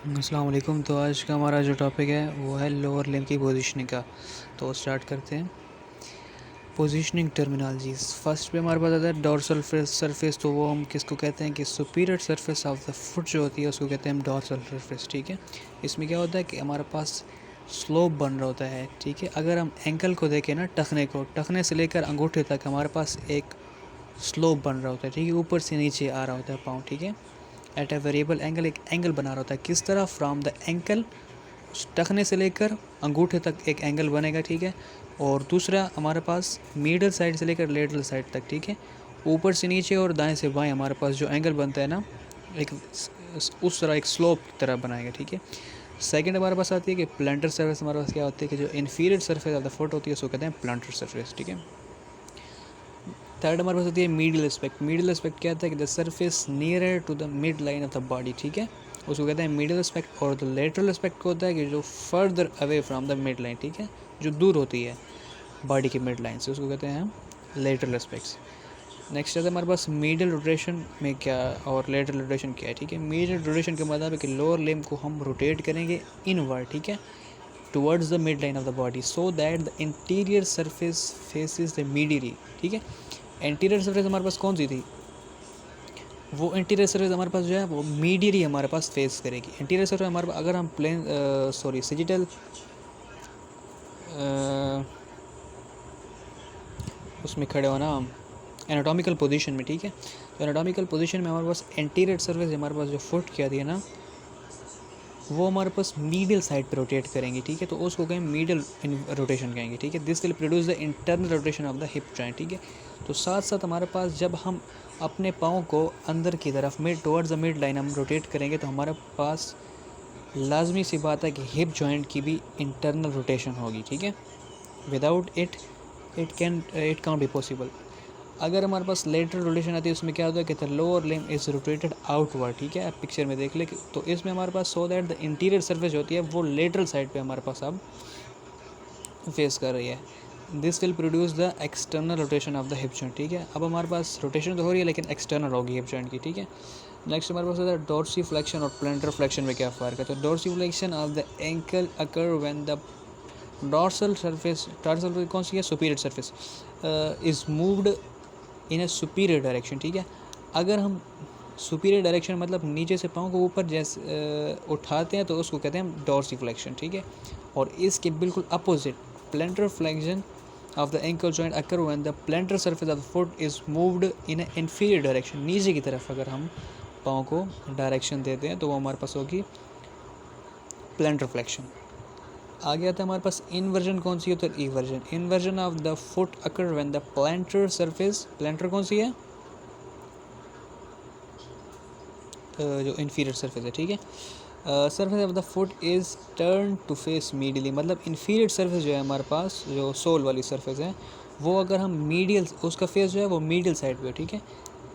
अस्सलाम वालेकुम। तो आज का हमारा जो टॉपिक है वो है लोअर लिम्ब की पोजीशनिंग का। तो स्टार्ट करते हैं। Positioning terminologies. फर्स्ट पे हमारे पास आता है डॉर्सल सरफेस। तो वो हम किसको कहते हैं कि superior surface of the foot जो होती है उसको कहते हैं हम डॉर्सल सरफेस। ठीक है, इसमें क्या होता है कि हमारे पास स्लोप बन रहा होता है। ठीक है, अगर हम एंकल को देखें ना, टखने से लेकर अंगूठे तक हमारे पास एक स्लोप बन रहा होता है। ठीक है, ऊपर से नीचे आ रहा होता है पाँव। ठीक है, एट अ वेरिएबल एंगल एक एंगल बना रहा होता है। किस तरह? फ्रॉम द एंकल, टखने से लेकर अंगूठे तक एक एंगल बनेगा। ठीक है, और दूसरा हमारे पास मिडल साइड से लेकर लेटरल साइड तक। ठीक है, ऊपर से नीचे और दाएं से बाएं हमारे पास जो एंगल बनता है ना, एक उस तरह एक स्लोप की तरह बनाएगा। ठीक है, सेकंड हमारे पास आती है कि प्लांटर सरफेस। हमारे पास क्या होती है कि जो inferior surface of the foot होती है उसको कहते हैं प्लांटर सरफेस। ठीक है, थर्ड हमारे पास होती है मीडियल एस्पेक्ट। मीडियल एस्पेक्ट क्या होता है कि the surface nearer to the mid line of the body. ठीक है, उसको कहते हैं मिडियल एस्पेक्ट। और द लेटरल एस्पेक्ट होता है कि जो further away from the mid line. ठीक है, जो दूर होती है बॉडी की मिड लाइन से, उसको कहते हैं हम लेटरल एस्पेक्ट्स। नेक्स्ट आता है हमारे पास मीडियल रोटेशन में क्या और लेटरल रोटेशन क्या है। ठीक है, मीडियल रोटेशन का मतलब है कि लोअर लिम्ब को हम रोटेट करेंगे इनवर्ड। ठीक है, towards the mid line of the body so that the interior surface faces the medially. ठीक है, एंटीरियर सरफेस हमारे पास कौन सी थी? वो इंटीरियर सरफेस हमारे पास जो है वो मीडियली हमारे पास फेस करेगी। इंटीरियर सरफेस हमारे पास अगर हम प्लेन सजिटल उसमें खड़े हो ना, एनाटॉमिकल पोजीशन में। ठीक है, तो एनाटॉमिकल पोजीशन में हमारे पास एंटीरियर सरफेस हमारे पास जो फुट क्या दी है ना, वो हमारे पास मीडियल साइड पे रोटेट करेंगे। ठीक है, तो उसको कहें मीडियल रोटेशन कहेंगे। ठीक है, this will produce the internal rotation of the hip joint. ठीक है, तो साथ साथ हमारे पास जब हम अपने पाँव को अंदर की तरफ mid towards the mid line हम रोटेट करेंगे तो हमारे पास लाजमी सी बात है कि हिप जॉइंट की भी इंटरनल रोटेशन होगी। ठीक है, without it can't be possible. अगर हमारे पास लेटरल रोटेशन आती है उसमें क्या होता है कि the lower limb is rotated outward. ठीक है, आप पिक्चर में देख ले, तो इसमें हमारे पास so that the interior surface होती है वो लेटरल साइड पे हमारे पास अब फेस कर रही है। This will produce the external rotation of the hip joint. ठीक है, अब हमारे पास रोटेशन तो हो रही है लेकिन एक्सटर्नल होगी हिप जॉइंट की। ठीक है, नेक्स्ट हमारे पास होता है डोर्सी फ्लेक्शन और प्लांटर फ्लेक्शन में क्या फ़र्क है। तो dorsi flexion of the ankle occur when the dorsal surface कौन सी है? Superior surface is moved in A superior direction. ठीक है, अगर हम सुपीरियर डायरेक्शन मतलब नीचे से पाँव को ऊपर जैसे उठाते हैं तो उसको कहते हैं हम डॉर्सी फ्लेक्शन। ठीक है, और इसके बिल्कुल opposite planter flexion of the ankle joint occur when the plantar surface of the foot is moved in A inferior direction. नीचे की तरफ अगर हम पाँव को डायरेक्शन देते हैं तो वो हमारे पास होगी प्लांटर फ्लेक्शन। आगे आता है हमारे पास इन्वर्जन। कौन सी है? तो eversion. Inversion of the foot occur when the plantar surface, plantar कौन सी है? जो इन्फीरियर सरफेस है। ठीक है, surface of the foot is turn to face medially. मतलब इन्फीरियर सरफेस जो है हमारे पास, जो सोल वाली सरफेस है, वो अगर हम मीडियल, उसका फेस जो है वो मीडियल साइड पे हो। ठीक है,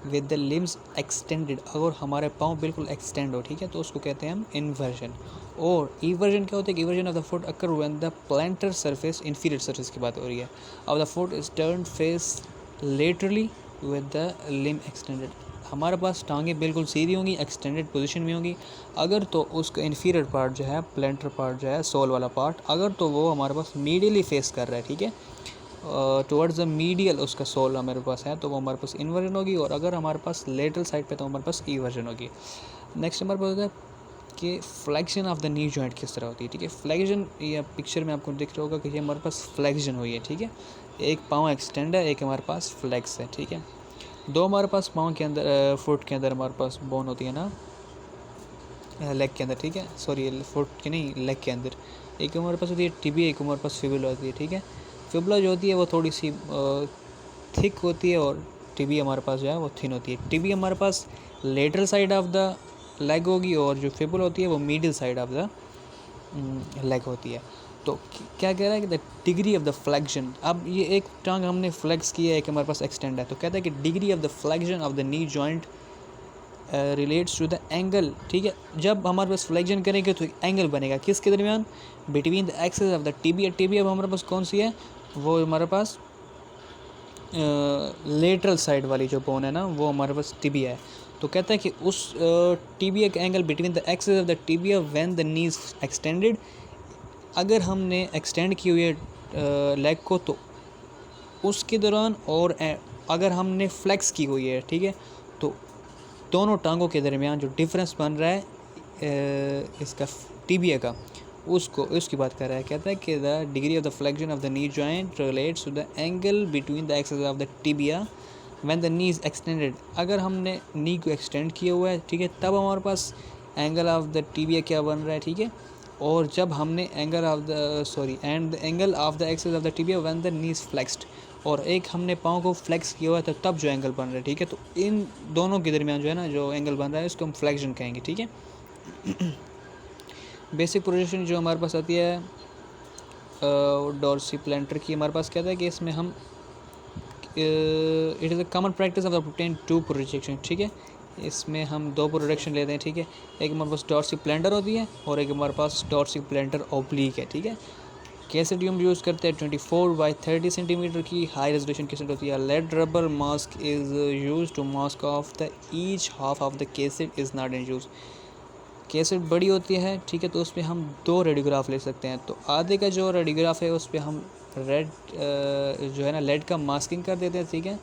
विद द लिम्स एक्सटेंडेड, अगर हमारे पाँव बिल्कुल एक्सटेंड हो। ठीक है, तो उसको कहते हैं हम इन्वर्जन। और इवर्जन क्या होता है? Eversion of the foot occur when the plantar surface, inferior surface की बात हो रही है, of the foot is turn face laterally with the limb extended. हमारे पास टांगें बिल्कुल सीधी होंगी, एक्सटेंडेड पोजीशन में होंगी। अगर तो उसका इन्फीरियर पार्ट जो है, प्लांटर पार्ट जो है, सोल वाला पार्ट, अगर तो वो हमारे पास मीडियली फेस कर रहा है। ठीक है, टुवर्ड्स द मीडियल उसका सोल हमारे पास है तो वो हमारे पास इन्वर्जन होगी, और अगर हमारे पास लेटरल साइड पे तो हमारे पास इवर्जन होगी। नेक्स्ट हमारे पास होता है कि flexion of the knee joint किस तरह होती है। ठीक है, फ्लेक्शन या पिक्चर में आपको दिख रहा होगा कि ये हमारे पास फ्लेक्शन हुई है। ठीक है, एक पाँव एक्सटेंड है, एक हमारे पास फ्लेक्स है। ठीक है, दो हमारे पास पाँव के अंदर, फुट के अंदर हमारे पास बोन होती है ना, लेग के अंदर। ठीक है, सॉरी फुट के नहीं, लेग के अंदर एक हमारे पास होती है टिबिया, एक हमारे पास फिबुला होती है। ठीक है, फिबुला जो होती है वो थोड़ी सी थिक होती है और टिबिया हमारे पास जो है वो थिन होती है। टिबिया हमारे पास lateral side of the leg होगी और जो फिबुला होती है वो middle side of the leg होती है। तो क्या कह रहा है कि the degree of the flexion, अब ये एक टांग हमने फ्लेक्स की है, एक हमारे पास एक्सटेंड है, तो कहता है कि degree of the flexion of the knee joint relates to the angle. ठीक है, जब हमारे पास फ्लेक्शन करेंगे तो एंगल बनेगा किसके दरमियान? Between the axis of the tibia. Tibia अब हमारे पास कौन सी है? वो हमारे पास लेटरल साइड वाली जो बोन है ना, वो हमारे पास टिबिया है। तो कहता है कि उस टीबिया का angle between the axis of the tibia when the knee is extended, अगर हमने एक्सटेंड की हुई है लेग को तो उसके दौरान, और अगर हमने फ्लेक्स की हुई है, ठीक है, तो दोनों टांगों के दरमियान जो डिफरेंस बन रहा है इसका टीबिया का, उसको उसकी बात कर रहा है। कहता है कि the degree of the flexion of the knee joint relates to the angle between the axis of the tibia when the knee is extended. अगर हमने नी को एक्सटेंड किया हुआ है, ठीक है, तब हमारे पास एंगल ऑफ द टीबिया क्या बन रहा है, ठीक है, और जब हमने angle of the end the angle of the axis of the tibia when the knee is flexed, और एक हमने पाँव को फ्लेक्स किया हुआ है तब जो एंगल बन रहा है, ठीक है। तो इन दोनों के दरमियान जो है ना, जो एंगल बन रहा है उसको हम फ्लेक्शन कहेंगे, ठीक है। बेसिक प्रोजेक्शन जो हमारे पास आती है डॉर्सिप्लेंटर की, हमारे पास कहता है कि इसमें हम it is a common practice of obtain two projection, ठीक है, इसमें हम दो प्रोजेक्शन लेते हैं, ठीक है। एक हमारे पास डॉर्सिप्लेंटर होती है और एक हमारे पास डॉर्सिप्लेंटर ओब्लिक है, ठीक है। कैसेट हम यूज़ करते हैं 24x30 सेंटीमीटर की हाई रेजोल्यूशन कैसेट होती है। Lead rubber mask is use to mask off the each half of the cassette is not in use. Cassette बड़ी होती है, ठीक है, तो उस पर हम दो रेडियोग्राफ ले सकते हैं। तो आधे का जो रेडियोग्राफ है उस पर हम रेड जो है ना लेड का मास्किंग कर देते हैं, ठीक है,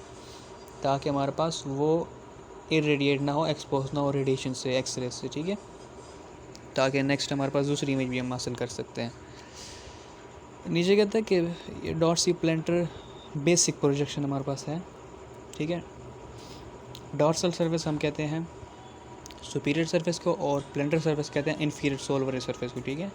ताकि हमारे पास वो इरेडिएट ना हो, एक्सपोज ना हो रेडिएशन से, एक्सरे से, ठीक है, ताकि नेक्स्ट हमारे पास दूसरी इमेज भी हम हासिल कर सकते हैं। नीचे कहता है कि डॉर्सिप्लेंटर बेसिक प्रोजेक्शन हमारे पास है, ठीक है। डॉर्सल सरफेस हम कहते हैं सुपीरियर सरफेस को, और प्लेंटर सरफेस कहते हैं इन्फीरियर सोलवरी सरफेस को, ठीक है।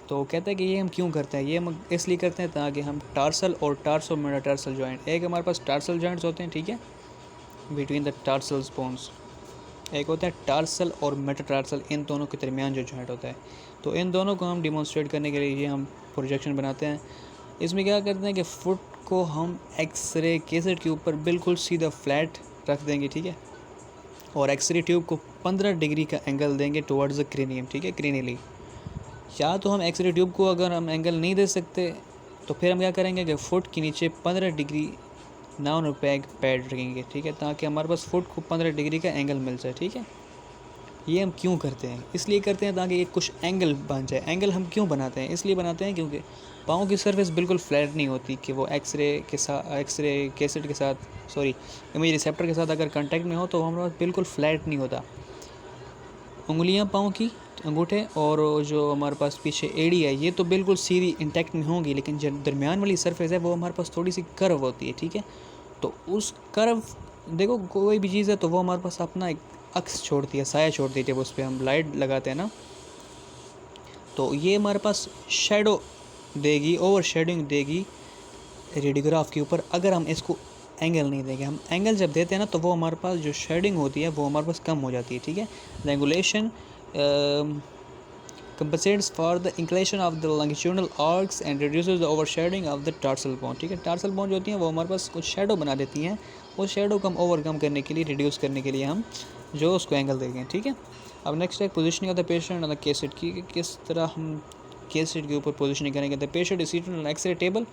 तो कहता है कि ये हम क्यों करते हैं, ये हम इसलिए करते हैं ताकि हम टार्सल और टार्सो मेटाटार्सल जॉइंट, एक हमारे पास टार्सल जॉइंट्स होते हैं, ठीक है, बिटवीन द टार्सल बोन्स, एक होता है टार्सल और मेटाटार्सल, इन दोनों के दरमियान जो जॉइंट होता है। तो इन दोनों को हम डिमॉन्स्ट्रेट करने के लिए ये हम प्रोजेक्शन बनाते हैं। इसमें क्या करते हैं कि फुट को हम एक्सरे कैसेट के ऊपर बिल्कुल सीधा फ्लैट रख देंगे, ठीक है, और एक्सरे ट्यूब को 15 डिग्री का एंगल देंगे टुवर्ड्स द क्रेनियम, ठीक है, क्रेनियली। या तो हम एक्सरे ट्यूब को अगर हम एंगल नहीं दे सकते तो फिर हम क्या करेंगे कि फुट के नीचे 15 डिग्री नॉन ओपेक पैड रखेंगे, ठीक है, ताकि हमारे पास फुट को 15 डिग्री का एंगल मिल जाए, ठीक है। ये हम क्यों करते हैं, इसलिए करते हैं ताकि ये कुछ एंगल बन जाए। एंगल हम क्यों बनाते हैं, इसलिए बनाते हैं क्योंकि पाँव की सरफेस बिल्कुल फ्लैट नहीं होती कि वो एक्सरे कैसेट के साथ इमेज रिसेप्टर के साथ अगर कांटेक्ट में हो तो हमारे पास बिल्कुल फ्लैट नहीं होता। उंगलियां पाँव की, अंगूठे और जो हमारे पास पीछे एड़ी है, ये तो बिल्कुल सीधी इंटैक्ट में होंगी, लेकिन जो दरमियान वाली सरफेस है वो हमारे पास थोड़ी सी कर्व होती है, ठीक है। तो उस कर्व, देखो कोई भी चीज़ है तो वो हमारे पास अपना एक अक्स छोड़ती है, साया छोड़ती है, जब उस पर हम लाइट लगाते हैं ना, तो ये हमारे पास शेडो देगी, ओवर शेडिंग देगी रेडियोग्राफ के ऊपर। अगर हम इसको एंगल नहीं देंगे, हम एंगल जब देते हैं ना तो वो हमारे पास जो शेडिंग होती है वो हमारे पास कम हो जाती है, ठीक है। Regulation compensates for the inclination of the longitudinal arcs and reduces the overshadowing of the tarsal bone, ठीक है। टार्सल बोन जो होती हैं वो हमारे पास कुछ शेडो बना देती हैं, उस शेडो को हम ओवरकम करने के लिए, रिड्यूस करने के लिए हम जो उसको एंगल देंगे, ठीक है। अब नेक्स्ट है positioning of the patient on the cassette की, किस तरह हम कैसेट के ऊपर पोजीशनिंग करेंगे। The patient is seated on X-ray table,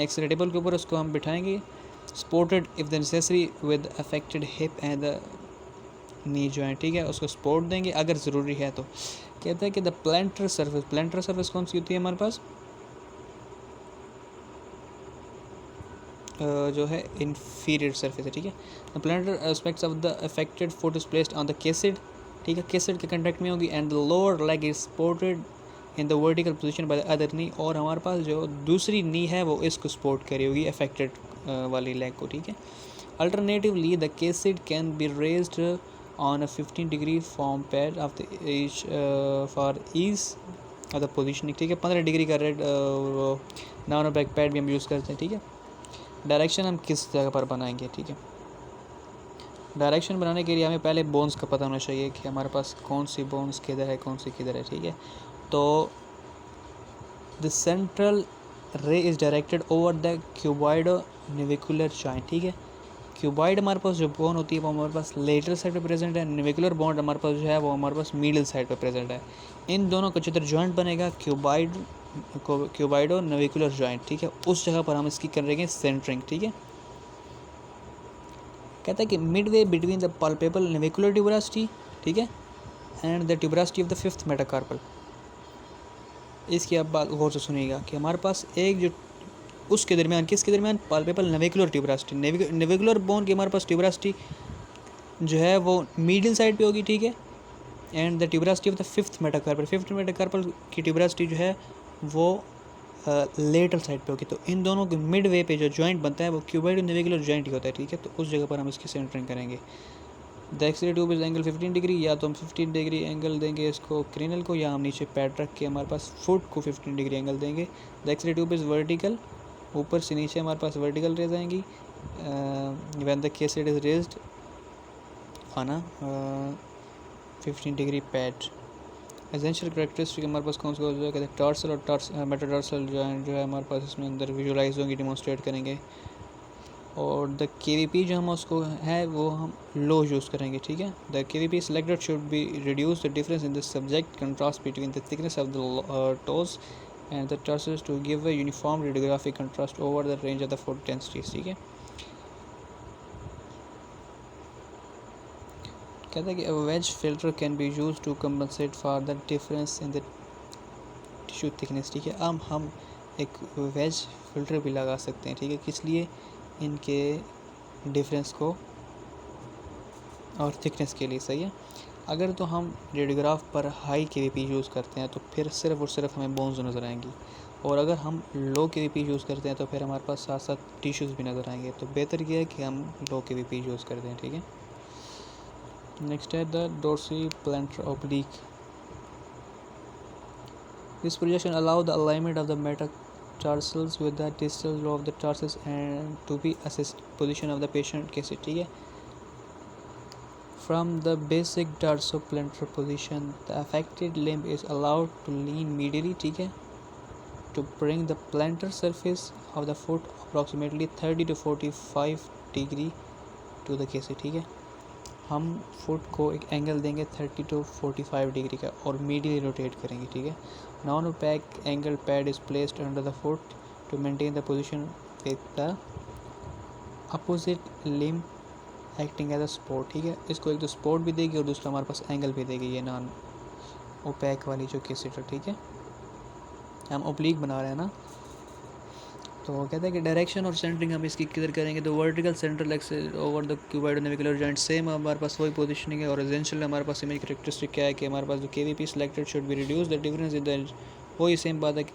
X-ray table के ऊपर उसको हम बिठाएंगे, supported if the necessary with affected hip and the knee joint, ठीक है, उसको सपोर्ट देंगे अगर ज़रूरी है तो। कहता है कि द प्लेंटर सर्फेस कौन सी होती है हमारे पास, जो है इन्फीरियर सर्फेस है, ठीक है। The plantar aspects of the affected foot is placed on the cassette, ठीक है, कैसेट के कंटेक्ट में होगी, and the lower leg is supported in the vertical position by the other knee, और हमारे पास जो दूसरी नी है वो इसको सपोर्ट करी होगी अफेक्टेड वाली लेग को, ठीक है। Alternatively the cassette can be raised on a 15 degree form pad of the each for ease of the positioning, ठीक है। 15 डिग्री का रेड नॉन ओपेक पैड भी हम यूज़ करते हैं, ठीक है। डायरेक्शन हम किस जगह पर बनाएंगे, ठीक है। डायरेक्शन बनाने के लिए हमें पहले बोन्स का पता होना चाहिए कि हमारे पास कौन सी बोन्स किधर है, कौन सी किधर है, ठीक है। तो the central ray is directed over the cuboid navicular joint, ठीक है। क्यूबॉइड हमारे पास जो बोन होती है वो हमारे पास लेटरल साइड पे प्रेजेंट है, नेविकुलर बॉन्ड हमारे पास जो है वो हमारे पास मिडिल साइड पे प्रेजेंट है। इन दोनों का जिधर जॉइंट बनेगा क्यूबॉइडो नेविकुलर जॉइंट, ठीक है, उस जगह पर हम इसकी करेंगे सेंटरिंग, ठीक है। कहता है कि midway between the palpable navicular tuberosity, ठीक है, and the tuberosity of the fifth metacarpal. इसकी आप बात गौर से सुनिएगा कि हमारे पास एक जो उसके दरमियान, किसके दरमियान, पल्पेबल नेविकुलर ट्यूबरसिटी, नेविकुलर बोन की हमारे पास ट्यूबरसिटी जो है वो मीडियल साइड पे होगी, ठीक है, and the tuberosity of the fifth metacarpal की ट्यूबरसिटी जो है वो लेटरल साइड पे होगी। तो इन दोनों के मिड वे पे जो जॉइंट बनता है वो क्यूबॉइड नेविकुलर जॉइंट ही होता है, ठीक है। तो उस जगह पर हम इसकी सेंटरिंग करेंगे। The x ray tube is angle 15 degree, या तो हम 15 डिग्री एंगल देंगे इसको क्रिनल को, या हम नीचे पैड रख के हमारे पास फुट को 15 डिग्री एंगल देंगे। The x ray tube is vertical, ऊपर से नीचे हमारे पास वर्टिकल रेज आएंगी। When the cassette is raised आना 15 डिग्री पैड। एसेंशियल करेक्टरिस्टिक हमारे पास कौन सा हो जाएगा, टार्सल और मेटाटार्सल जॉइंट जो है हमारे पास इसमें अंदर विजुलाइज होंगी, डिमॉन्स्ट्रेट करेंगे। और द केवीपी जो हम उसको है वो हम लो यूज़ करेंगे, ठीक है। The kVp selected should be reduce the difference in the subject contrast between the thickness of the toes and the tarsals to give a uniform radiographic contrast over the range of the foot densities, ठीक है। कहता है कि wedge filter can be use to compensate for the difference in the tissue thickness, ठीक है। अब हम एक वेज फिल्टर भी लगा सकते हैं, ठीक है, किस लिए, इनके डिफरेंस को और थिकनेस के लिए, सही है। अगर तो हम रेडियोग्राफ पर हाई केवीपी यूज़ करते हैं तो फिर सिर्फ और सिर्फ हमें बोन्स नज़र आएंगी, और अगर हम लो केवीपी यूज़ करते हैं तो फिर हमारे पास साथ साथ टिश्यूज़ भी नज़र आएंगे। तो बेहतर यह है कि हम लो केवीपी यूज़ करते हैं, ठीक है। नेक्स्ट है the dorsiplantar oblique. This projection allow the alignment of the metatarsals with the distal row of the tarsus and to be assessed position of the patient case, ठीक है। From the basic dorsoplantar position, the affected limb is allowed to lean medially, ठीक है, to bring the plantar surface of the foot approximately 30 to 45 degree to the case, ठीक है। हम foot को एक angle देंगे 30 to 45 डिग्री का और मीडियली रोटेट करेंगे, ठीक है। Non opaque angle pad is placed under the foot to maintain the position with the opposite limb acting as a support, ठीक है। इसको एक तो सपोर्ट भी देगी और दूसरा हमारे पास एंगल भी देगी, ये नॉन ओपैक वाली जो कैसेट है, ठीक है। हम ओब्लिक बना रहे हैं ना, तो कहता है कि डायरेक्शन और सेंटरिंग हम इसकी किधर करेंगे, तो vertical central axis over the cuboid navicular joint, same हमारे पास वही पोजीशनिंग है। और एसेंशियल हमारे पास इमेज करेक्टरिस्टिक क्या है कि हमारे पास जो KVP selected should be reduce the difference in the, वही सेम बात है कि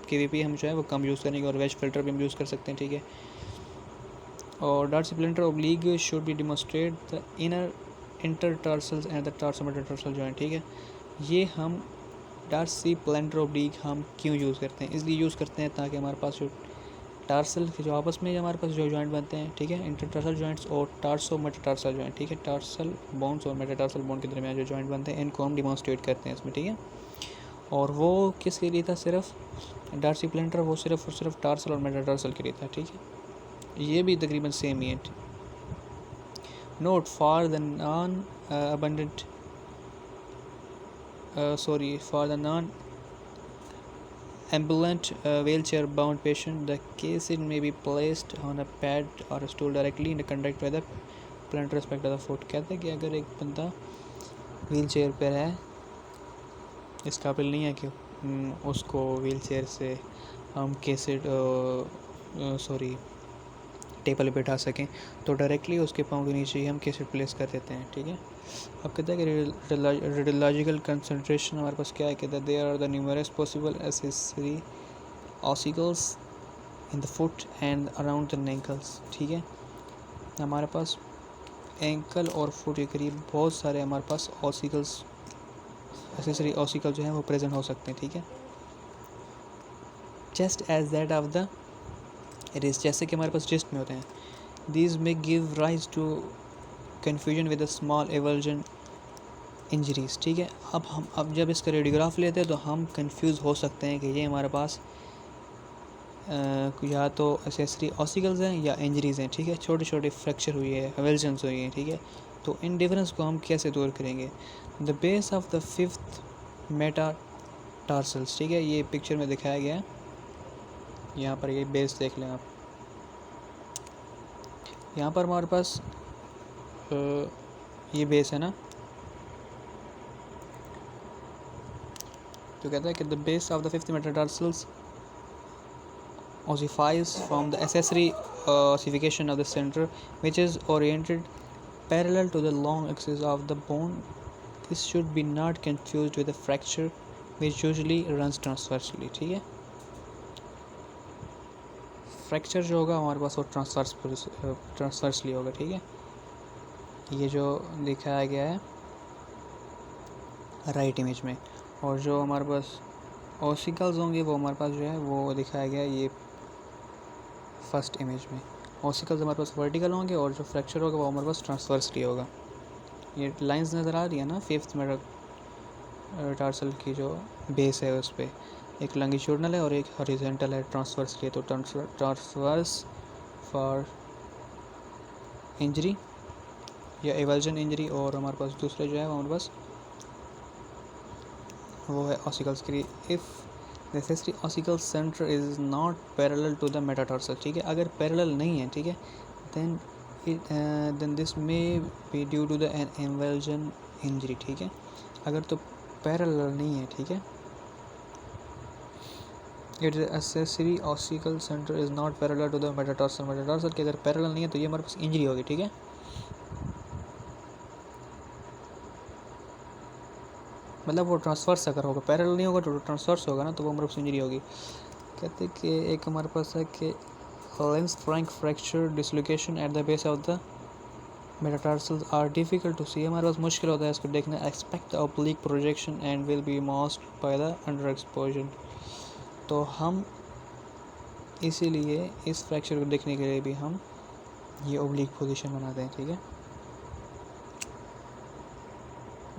केवीपी हम जो है वो कम यूज़ करेंगे, और वेज फिल्टर भी हम यूज़ कर सकते हैं, ठीक है। और dorsiplantar oblique should be demonstrate the inner intertarsals and the tarsometatarsal joint, ठीक है। ये हम डॉर्सिप्लांटर ओब्लिक हम क्यों यूज़ करते हैं, इसलिए यूज़ करते हैं ताकि हमारे पास जो टार्सल के जो आपस में हमारे पास जो जॉइंट बनते हैं, ठीक है, इंटरटार्सल जॉइंट्स और टार्सो मेटाटार्सल जॉइंट, ठीक है, टार्सल बोन्स और मेटाटार्सल बोन के दरमियान जो जॉइंट बनते हैं इनको हम डिमॉन्स्ट्रेट करते हैं इसमें, ठीक है। और वो किसके लिए था, सिर्फ डॉर्सिप्लांटर, वो सिर्फ और सिर्फ टार्सल और मेटाटार्सल के लिए था, ठीक है। ये भी तकरीबन सेम ही है। Note for the non abundant for the non-ambulant wheelchair bound patient, the casein may be placed on a pad or a stool directly in contact with the plantar aspect of the foot। कहते हैं कि अगर एक बंदा wheel chair पर है, इस काबिल नहीं है कि उसको व्हील चेयर से हम टेबल पे बैठा सकें, तो डायरेक्टली उसके पाँव के नीचे ही हम कैसेट प्लेस कर देते हैं, ठीक है। अब कहते हैं कि रेडियोलॉजिकल कंसंट्रेशन हमारे पास क्या है, कहते हैं there are the numerous possible accessory ossicles in the foot and around the ankles, ठीक है। हमारे पास एंकल और फुट के करीब बहुत सारे हमारे पास ऑसिकल्स, एसेसरी ऑसिकल जो हैं वो प्रेजेंट हो सकते हैं, ठीक है। Just as that of the wrist, जैसे कि हमारे पास रिस्ट में होते हैं। These may give rise to confusion with the small eversion injuries, ठीक है। अब जब इसका रेडियोग्राफ लेते हैं तो हम कंफ्यूज हो सकते हैं कि ये हमारे पास या तो एसेसरी ऑसिकल्स हैं या इंजरीज़ हैं, ठीक है, छोटे छोटे फ्रैक्चर हुई है, एवल्जन्स हुई हैं, ठीक है। तो इन डिफरेंस को हम कैसे दूर करेंगे, the base of the fifth metatarsals, ठीक है, ये पिक्चर में दिखाया गया है, यहाँ पर ये बेस देख लें आप। यहाँ पर हमारे पास ये बेस है ना, तो कहता है कि the base of the fifth metatarsals ossifies from the accessory ossification of the center, which is oriented parallel to the long axis of the bone. This should be not confused with a fracture, which usually runs transversely. ठीक है, fracture जो होगा हमारे पास वो transversely होगा। ठीक है, ये जो दिखाया गया है राइट इमेज में, और जो हमारे पास ऑसिकल्स होंगे वो हमारे पास जो है वो दिखाया गया है ये फर्स्ट इमेज में। ऑसिकल्स हमारे पास वर्टिकल होंगे और जो फ्रैक्चर होगा वो हमारे पास ट्रांसवर्सली होगा। ये लाइंस नज़र आ रही है ना फिफ्थ मेटाटार्सल की जो बेस है उस पर, एक लॉन्गिट्यूडनल है और एक हॉरिजॉन्टल है ट्रांसवर्सली। तो ट्रांसवर्स फॉर इंजरी या एवल्जन इंजरी, और हमारे पास दूसरे जो है हमारे पास वो है ऑसिकल्स के लिए। If necessary ossicle centre is not parallel to the metatarsal. ठीक है, अगर पैरेलल नहीं है, ठीक है, then this may be due to the an avulsion injury. ठीक है, अगर तो पैरेलल नहीं है, ठीक है, it is accessory ossicle centre is not parallel to the metatarsal. Metatarsal के अगर पैरेलल नहीं है तो ये हमारे पास इंजरी होगी। ठीक है, मतलब वो ट्रांसफर्स अगर होगा, पैरेलल नहीं होगा तो ट्रांसफर्स होगा ना, तो वो हमारे पास इंजरी होगी। कहते हैं कि एक हमारे पास है कि Lisfranc fracture dislocation at the base of the metatarsals are difficult to see. हमारे पास मुश्किल होता है इसको देखना। Expect oblique projection and will be masked by the underexposure. तो हम इसीलिए इस फ्रैक्चर को देखने के लिए भी हम ये ओब्लिक पोजीशन बनाते हैं। ठीक है,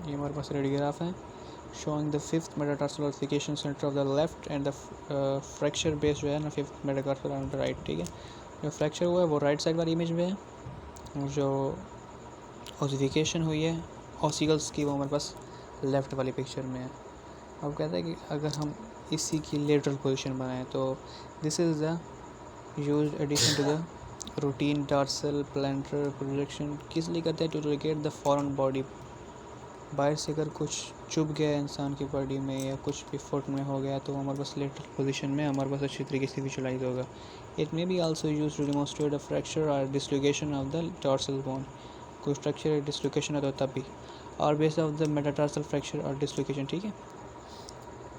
ये हमारे पास रेडियोग्राफ है showing the fifth metatarsal ossification centre of the left and the fracture base जो है ना fifth metatarsal on the right. ठीक है, जो फ्रैक्चर हुआ है वो राइट साइड वाली इमेज में है, और जो ऑसिफिकेशन हुई है ऑसिकल्स की वो हमारे पास लेफ़्ट वाली पिक्चर में है। अब कहते हैं कि अगर हम इसी की लेटरल पोजीशन बनाएं तो this is the used addition to the routine tarsal plantar projection. किस लिए करते हैं? To locate the foreign body. बाहर से अगर कुछ चुभ गया इंसान की बॉडी में या कुछ भी फुट में हो गया तो हमारे पास लेटरल पोजीशन में हमारे पास अच्छी तरीके से विजुलाइज होगा। It may be also use to demonstrate a fracture और dislocation of the tarsal bone. कोई फ्रैक्चर या डिसलोकेशन है तो तब भी, और base of the metatarsal fracture और डिसलोकेशन। ठीक है,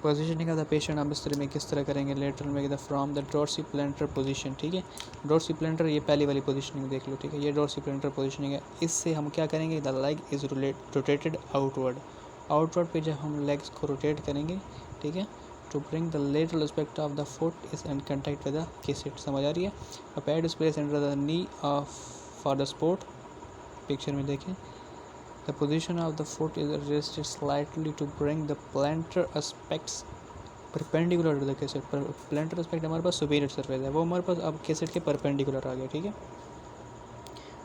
पोजीशनिंग ऑफ द पेशेंट हम इस तरह में किस तरह करेंगे लेटरल में, from the dorsi planter position. ठीक है, डोर्सी प्लेंटर ये पहली वाली पोजीशनिंग देख लो। ठीक है, ये डोर्सी प्लेंटर पोजीशनिंग है। इससे हम क्या करेंगे? The leg is rotated outward. Outward पे जब हम लेग्स को रोटेट करेंगे, ठीक है, to bring the lateral aspect of the foot is in contact with the cassette. समझ आ रही है? A pad is place under the knee of for the support. Picture में देखें, the position of the foot is adjusted slightly to bring the plantar aspects perpendicular to the cassette। पर plantar aspect हमारे पास superior surface है, वो हमारे पास अब cassette के perpendicular आ गया। ठीक है,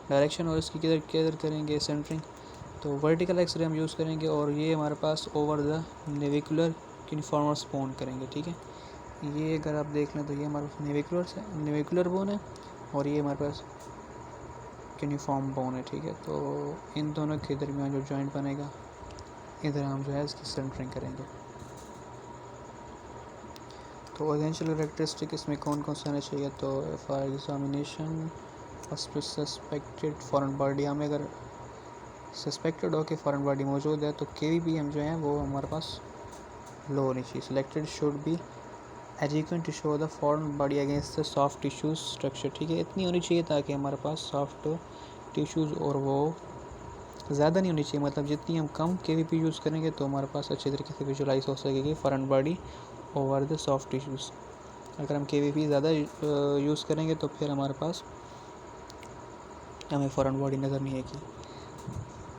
डायरेक्शन और इसकी किधर किधर करेंगे सेंटरिंग, तो वर्टिकल एक्सरे हम यूज़ करेंगे, और ये हमारे पास ओवर द नेविकुलर क्यूनिफॉर्मस बोन करेंगे। ठीक है, ये अगर आप देख लें तो ये हमारे पास नेविकुलर बोन है, और ये हमारे पास यूनिफॉर्म बोन है। ठीक है, तो इन दोनों के दरमियान जो जॉइंट बनेगा इधर हम जो है इसकी सेंटरिंग करेंगे। तो एसेंशियल कैरेक्टरिस्टिक इसमें कौन कौन से आने चाहिए? तो for examination first suspected foreign body, हमें अगर सस्पेक्टेड हो कि फॉरेन बॉडी मौजूद है तो KVP जो है वो हमारे पास लो होनी चाहिए। Selected should be adequate to show the foreign body against the soft tissues structure. ठीक है, इतनी होनी चाहिए ताकि हमारे पास सॉफ्ट टिश्यूज़, और वो ज़्यादा नहीं होनी चाहिए, मतलब जितनी हम कम KVP यूज़ करेंगे तो हमारे पास अच्छे तरीके से विजुलाइज हो सकेगी foreign body over the soft tissues. अगर हम KVP ज़्यादा यूज़ करेंगे तो फिर हमारे पास हमें फॉरेन बॉडी नज़र नहीं आएगी।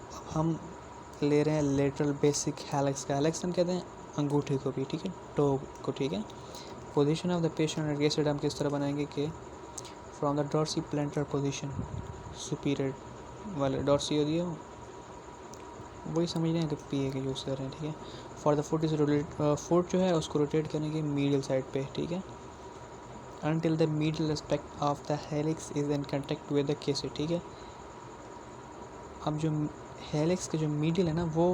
अब हम ले रहे हैं लेटरल बेसिक हेलिक्स का। हेलिक्स हम कहते हैं अंगूठे को भी, ठीक है, टो को। ठीक है, position of the patient at cassette हम किस तरह बनाएंगे कि from the dorsi plantar position, superior वाले डॉर्सी होती है वही समझ रहे हैं तो PA के यूज़ कर रहे हैं। ठीक है, for the foot is foot जो है उसको रोटेट करेंगे मीडियल साइड पे। ठीक है, until the medial aspect of the helix is in contact with the cassette. ठीक है, अब जो हेलिक्स के जो मीडियल है ना वो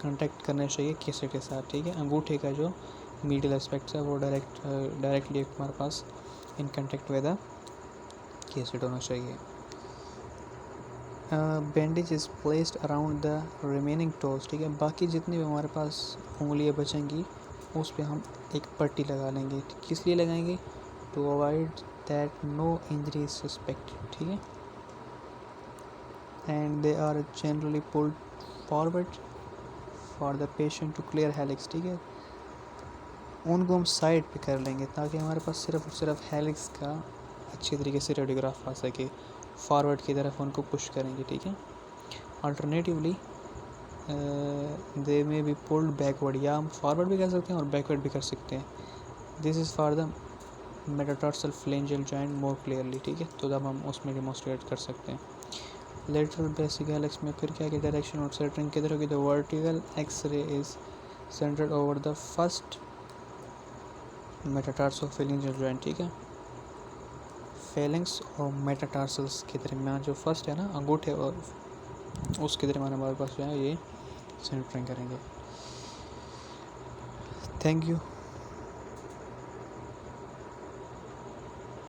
कांटेक्ट करना चाहिए कैसेट के साथ, ठीक है। अंगूठे का जो मीडियल एस्पेक्ट है वो डायरेक्टली हमारे पास in contact with the cassette होना चाहिए। Bandage is placed around the remaining toes, ठीक है। बाकी जितनी भी हमारे पास उंगलियां बचेंगी उस पर हम एक पट्टी लगा लेंगे। किस लिए लगाएंगे? To avoid that no injury is suspected, ठीक है। And they are generally pulled forward for the patient to clear helix, ठीक है। उनको हम साइड पे कर लेंगे ताकि हमारे पास सिर्फ और सिर्फ हेलिक्स का अच्छी तरीके से रेडियोग्राफ आ सके। फॉरवर्ड की तरफ उनको पुश करेंगे, ठीक है। अल्टरनेटिवली दे में बी पुल्ड बैकवर्ड, या हम फॉरवर्ड भी कर सकते हैं और बैकवर्ड भी कर सकते हैं। This is for the metatarsal phalangeal joint more clearly, ठीक है। तो जब हम उसमें डिमॉन्स्ट्रेट कर सकते हैं। लेटरल बेसिक हेलिक्स में फिर क्या कि डायरेक्शन और सेंटरिंग किधर होगी? The vertical X-ray is centred over the first metatarsophalangeal joint, ठीक है। फेलिंग्स और मेटाटार्सल्स के दरमियान जो फर्स्ट है ना अंगूठे और उसके दरमियान हमारे पास जो है ये सेंटरिंग करेंगे। Thank you.